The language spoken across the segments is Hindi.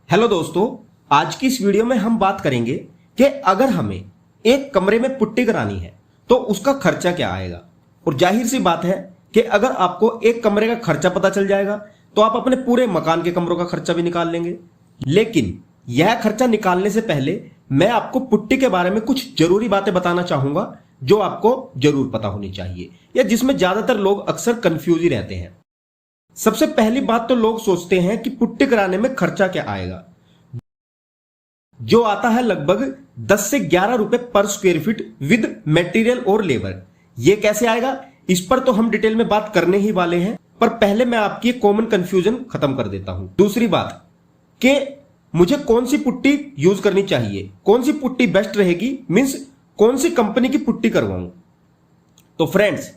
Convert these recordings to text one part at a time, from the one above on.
हेलो दोस्तों, आज की इस वीडियो में हम बात करेंगे कि अगर हमें एक कमरे में पुट्टी करानी है तो उसका खर्चा क्या आएगा। और जाहिर सी बात है कि अगर आपको एक कमरे का खर्चा पता चल जाएगा तो आप अपने पूरे मकान के कमरों का खर्चा भी निकाल लेंगे। लेकिन यह खर्चा निकालने से पहले मैं आपको पुट्टी के बारे में कुछ जरूरी बातें बताना चाहूंगा जो आपको जरूर पता होनी चाहिए या जिसमें ज्यादातर लोग अक्सर कंफ्यूज ही रहते हैं। सबसे पहली बात तो लोग सोचते हैं कि पुट्टी कराने में खर्चा क्या आएगा, जो आता है लगभग 10 से 11 रुपए पर स्क्वायर फीट विद मटेरियल और लेबर। यह कैसे आएगा इस पर तो हम डिटेल में बात करने ही वाले हैं, पर पहले मैं आपकी कॉमन कंफ्यूजन खत्म कर देता हूं। दूसरी बात कि मुझे कौन सी पुट्टी यूज करनी चाहिए, कौन सी पुट्टी बेस्ट रहेगी, मींस कौन सी कंपनी की पुट्टी करवाऊं। तो फ्रेंड्स,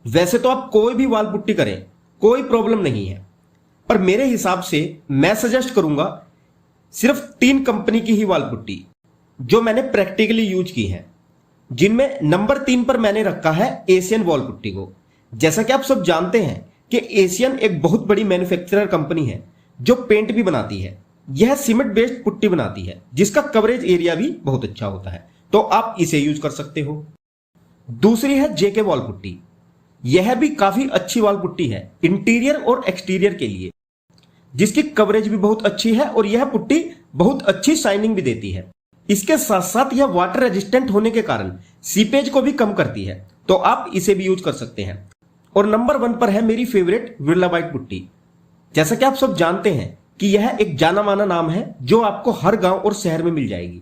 वैसे तो आप कोई भी वॉल पुट्टी करें, कोई प्रॉब्लम नहीं है, पर मेरे हिसाब से मैं सजेस्ट करूंगा सिर्फ 3 कंपनी की ही वॉल पुट्टी जो मैंने प्रैक्टिकली यूज की है, जिनमें नंबर 3 पर मैंने रखा है एशियन वॉल पुट्टी को। जैसा कि आप सब जानते हैं कि एशियन एक बहुत बड़ी मैन्युफैक्चरर कंपनी है जो पेंट भी बनाती है। यह सीमेंट बेस्ड पुट्टी बनाती है जिसका कवरेज एरिया भी बहुत अच्छा होता है, तो आप इसे यूज कर सकते हो। दूसरी है जेके वॉल पुट्टी। यह भी काफी अच्छी वॉल पुट्टी है इंटीरियर और एक्सटीरियर के लिए, जिसकी कवरेज भी बहुत अच्छी है और यह पुट्टी बहुत अच्छी शाइनिंग भी देती है। इसके साथ साथ यह वाटर रेजिस्टेंट होने के कारण सीपेज को भी कम करती है, तो आप इसे भी यूज कर सकते हैं। और नंबर 1 पर है मेरी फेवरेट विरला व्हाइट पुट्टी। जैसा कि आप सब जानते हैं कि यह एक जाना माना नाम है जो आपको हर गांव और शहर में मिल जाएगी।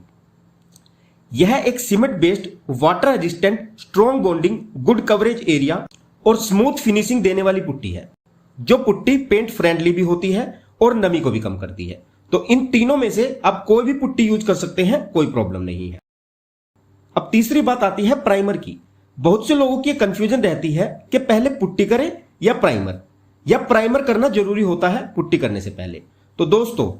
यह एक cement based water resistant strong bonding good coverage area और स्मूथ फिनिशिंग देने वाली पुट्टी है, जो पुट्टी पेंट फ्रेंडली भी होती है और नमी को भी कम करती है। तो इन तीनों में से आप कोई भी पुट्टी यूज कर सकते हैं, कोई प्रॉब्लम नहीं है। अब तीसरी बात आती है प्राइमर की। बहुत से लोगों की कंफ्यूजन रहती है कि पहले पुट्टी करें या प्राइमर करना जरूरी होता है पुट्टी करने से पहले। तो दोस्तों,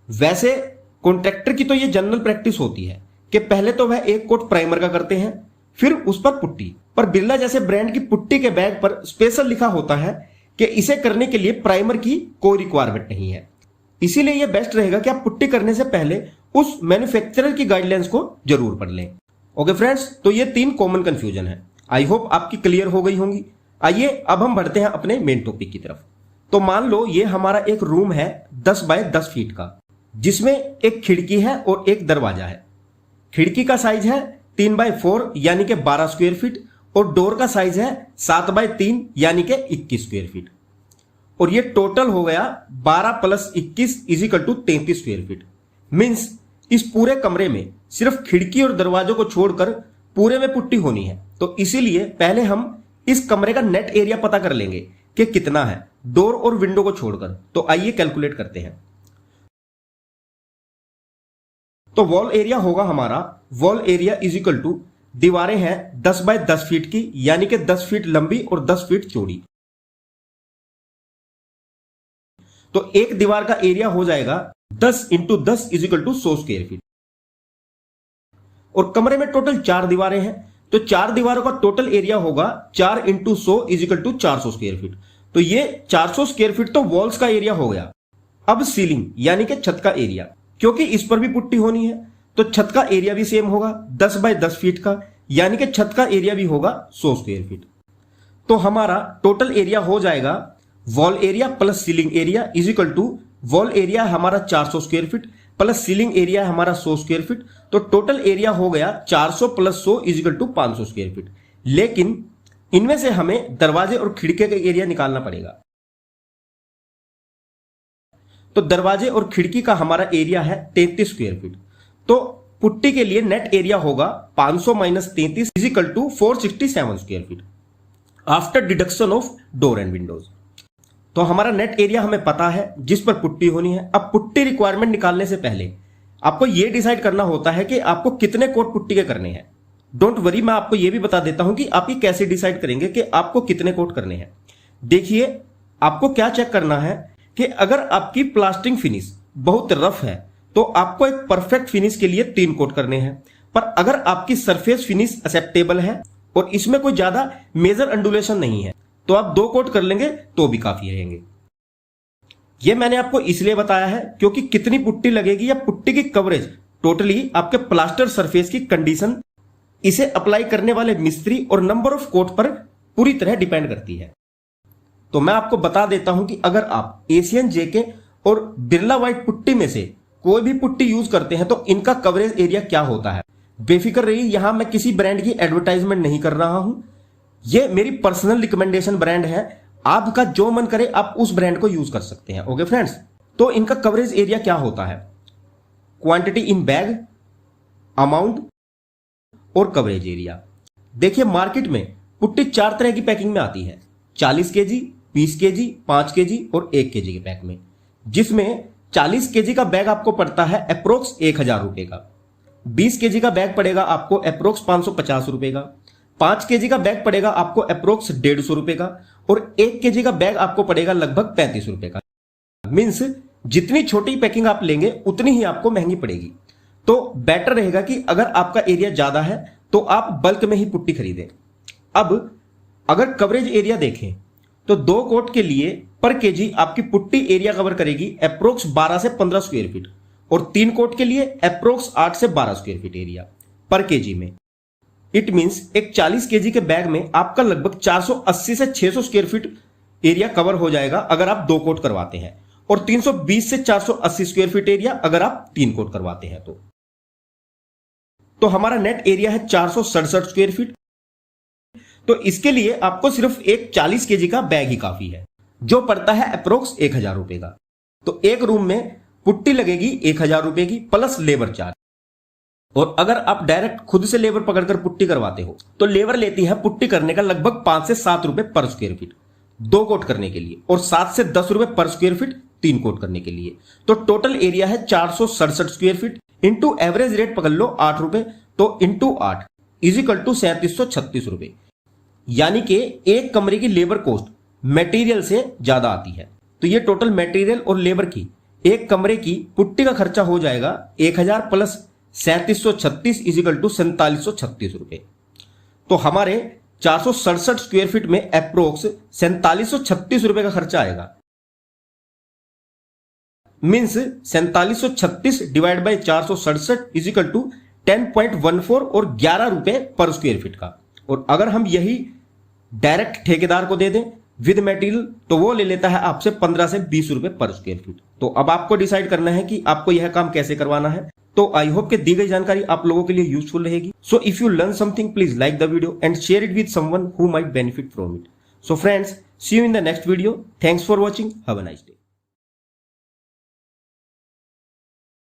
वैसे कॉन्ट्रैक्टर की तो यह जनरल प्रैक्टिस होती है कि पहले तो वह एक कोट प्राइमर का करते हैं, फिर उस पर पुट्टी। पर बिरला जैसे ब्रांड की पुट्टी के बैग पर स्पेशल लिखा होता है कि इसे करने के लिए प्राइमर की कोई रिक्वायरमेंट नहीं है। इसीलिए यह बेस्ट रहेगा कि आप पुट्टी करने से पहले उस मैन्युफैक्चरर की गाइडलाइंस को जरूर पढ़ लें। ओके फ्रेंड्स, तो ये 3 कॉमन कंफ्यूजन है। आई होप आपकी क्लियर हो गई होंगी। आइए अब हम बढ़ते हैं अपने मेन टॉपिक की तरफ। तो मान लो ये हमारा एक रूम है 10 बाय 10 फीट का, जिसमें एक खिड़की है और एक दरवाजा है। खिड़की का साइज है 3 बाय 4 यानी कि 12 स्क्वायर फीट और डोर का साइज है 7 बाय 3 यानी कि 21 स्क्वायर फीट। और ये टोटल हो गया 12 plus 21 is equal to 33 square feet. Means इस पूरे कमरे में सिर्फ खिड़की और दरवाजों को छोड़कर पूरे में पुट्टी होनी है। तो इसीलिए पहले हम इस कमरे का नेट एरिया पता कर लेंगे कि कितना है डोर और विंडो को छोड़कर। तो आइए कैलकुलेट करते हैं। तो वॉल एरिया होगा हमारा, wall area is equal to, दीवारें हैं 10 बाय 10 फीट की यानी कि 10 फीट लंबी और 10 फीट चौड़ी। तो एक दीवार का एरिया हो जाएगा 10 into 10 is equal to 100 square feet. और कमरे में टोटल 4 दीवारें हैं, तो 4 दीवारों का टोटल एरिया होगा 4 into 100 is equal to 400 square feet. तो ये 400 स्क्वायर फीट तो वॉल्स का एरिया हो गया। अब सीलिंग यानी कि छत का एरिया, क्योंकि इस पर भी पुट्टी होनी है तो छत का एरिया भी सेम होगा 10 बाय 10 फीट का, यानी कि छत का एरिया भी होगा 100 स्क्वायर फीट। तो हमारा टोटल एरिया हो जाएगा wall area plus ceiling area is equal to, wall area हमारा 400 square feet plus ceiling area हमारा 100 स्क्वायर फीट। तो टोटल एरिया हो गया 400 plus 100 is equal to 500 square feet. लेकिन इनमें से हमें दरवाजे और खिड़की का एरिया निकालना पड़ेगा। तो दरवाजे और खिड़की का हमारा एरिया है 33 स्क्वायर फीट। तो पुट्टी के लिए नेट एरिया होगा 500 minus 33 is equal to 467 square feet after deduction of door and windows. तो हमारा नेट एरिया हमें पता है जिस पर पुट्टी होनी है। अब पुट्टी रिक्वायरमेंट निकालने से पहले आपको यह डिसाइड करना होता है कि आपको कितने कोट पुट्टी के करने हैं। डोंट वरी, मैं आपको यह भी बता देता हूं कि आप ये कैसे डिसाइड करेंगे कि आपको कितने कोट करने हैं। देखिए, आपको क्या चेक करना है कि अगर आपकी प्लास्टरिंग फिनिश बहुत रफ है तो आपको एक परफेक्ट फिनिश के लिए 3 कोट करने हैं। पर अगर आपकी सरफेस फिनिश एक्सेप्टेबल है और इसमें कोई ज्यादा मेजर अंडुलेशन नहीं है तो आप 2 कोट कर लेंगे तो भी काफी रहेंगे। ये मैंने आपको इसलिए बताया है क्योंकि कितनी पुट्टी लगेगी या पुट्टी की कवरेज टोटली आपके प्लास्टर सरफेस की कंडीशन, इसे अप्लाई करने वाले मिस्त्री और नंबर ऑफ कोट पर पूरी तरह डिपेंड करती है। तो मैं आपको बता देता हूं कि अगर आप एशियन जेके और बिरला व्हाइट पुट्टी में से कोई भी पुट्टी यूज करते हैं तो इनका कवरेज एरिया क्या होता है। बेफिक्र रहिए, यहां मैं किसी ब्रांड की एडवर्टाइजमेंट नहीं कर रहा हूं, ये मेरी पर्सनल रिकमेंडेशन ब्रांड है। आपका जो मन करे आप उस ब्रांड को यूज कर सकते हैं। ओके फ्रेंड्स, तो इनका कवरेज एरिया क्या होता है, क्वांटिटी इन बैग, अमाउंट और कवरेज एरिया। देखिए मार्केट में पुट्टी 4 तरह की पैकिंग में आती है, 40 केजी, 20 केजी, 5 केजी और 1 केजी के पैक में, जिसमें 40 केजी का बैग आपको पड़ता है अप्रोक्स 1000 रुपए का, 20 केजी का बैग पड़ेगा आपको अप्रोक्स 550 रुपए का, 5 केजी का बैग पड़ेगा आपको अप्रोक्स 150 रुपए का और 1 केजी का बैग आपको पड़ेगा लगभग 35 रुपए का। मीन्स जितनी छोटी पैकिंग आप लेंगे उतनी ही आपको महंगी पड़ेगी। तो बेटर रहेगा कि अगर आपका एरिया ज्यादा है तो आप बल्क में ही पुट्टी खरीदें। अब अगर कवरेज एरिया देखें तो 2 कोट के लिए पर केजी आपकी पुट्टी एरिया कवर करेगी अप्रोक्स 12 से 15 स्क्वायर फीट और 3 कोट के लिए अप्रोक्स 8 से 12 स्क्वायर फीट एरिया पर केजी में। इट मींस एक 40 केजी के बैग में आपका लगभग 480 से 600 स्क्वायर फीट एरिया कवर हो जाएगा अगर आप 2 कोट करवाते हैं, और 320 से 480 स्क्वायर फीट एरिया अगर आप 3 कोट करवाते हैं। तो हमारा नेट एरिया है 467 स्क्वायर फीट। तो इसके लिए आपको सिर्फ एक 40 केजी का बैग ही काफी है, जो पड़ता है अप्रोक्स 1000 रुपए का। तो एक रूम में पुट्टी लगेगी 1000 रुपए की प्लस लेबर चार्ज। और अगर आप डायरेक्ट खुद से लेबर पकड़कर पुट्टी करवाते हो तो लेबर लेती है पुट्टी करने का लगभग 5 से 7 रुपए पर स्क्वायर फीट 2 कोट करने के लिए, और 7 से 10 रुपए पर स्क्वायर फीट 3 कोट करने के लिए। तो टोटल एरिया है 467 square feet into average rate पकड़ लो 8 रुपए, तो इंटू 8 इज इक्वल टू 3736 रुपए। यानी कि एक कमरे की लेबर कॉस्ट मटेरियल से ज्यादा आती है। तो ये टोटल मटेरियल और लेबर की एक कमरे की पुट्टी का खर्चा हो जाएगा 1000 प्लस 3736 इज इक्वल टू 4736 रुपए। तो हमारे 467 स्क्वायर फीट में अप्रोक्स 4736 रुपए का खर्चा आएगा। Means 4736 divide by 467 is equal to 10.14 और 11 रुपए पर स्क्वायर फीट का। और अगर हम यही डायरेक्ट ठेकेदार को दे दें विद मटेरियल तो वो ले लेता है आपसे 15 से 20 रुपए पर स्क्वायर फीट। तो अब आपको डिसाइड करना है कि आपको यह काम कैसे करवाना है। तो आई होप कि दी गई जानकारी आप लोगों के लिए यूजफुल रहेगी। So if you learn something please like the video and share it with someone who might benefit from it. So friends, see you in the next video. Thanks for watching, have a nice day.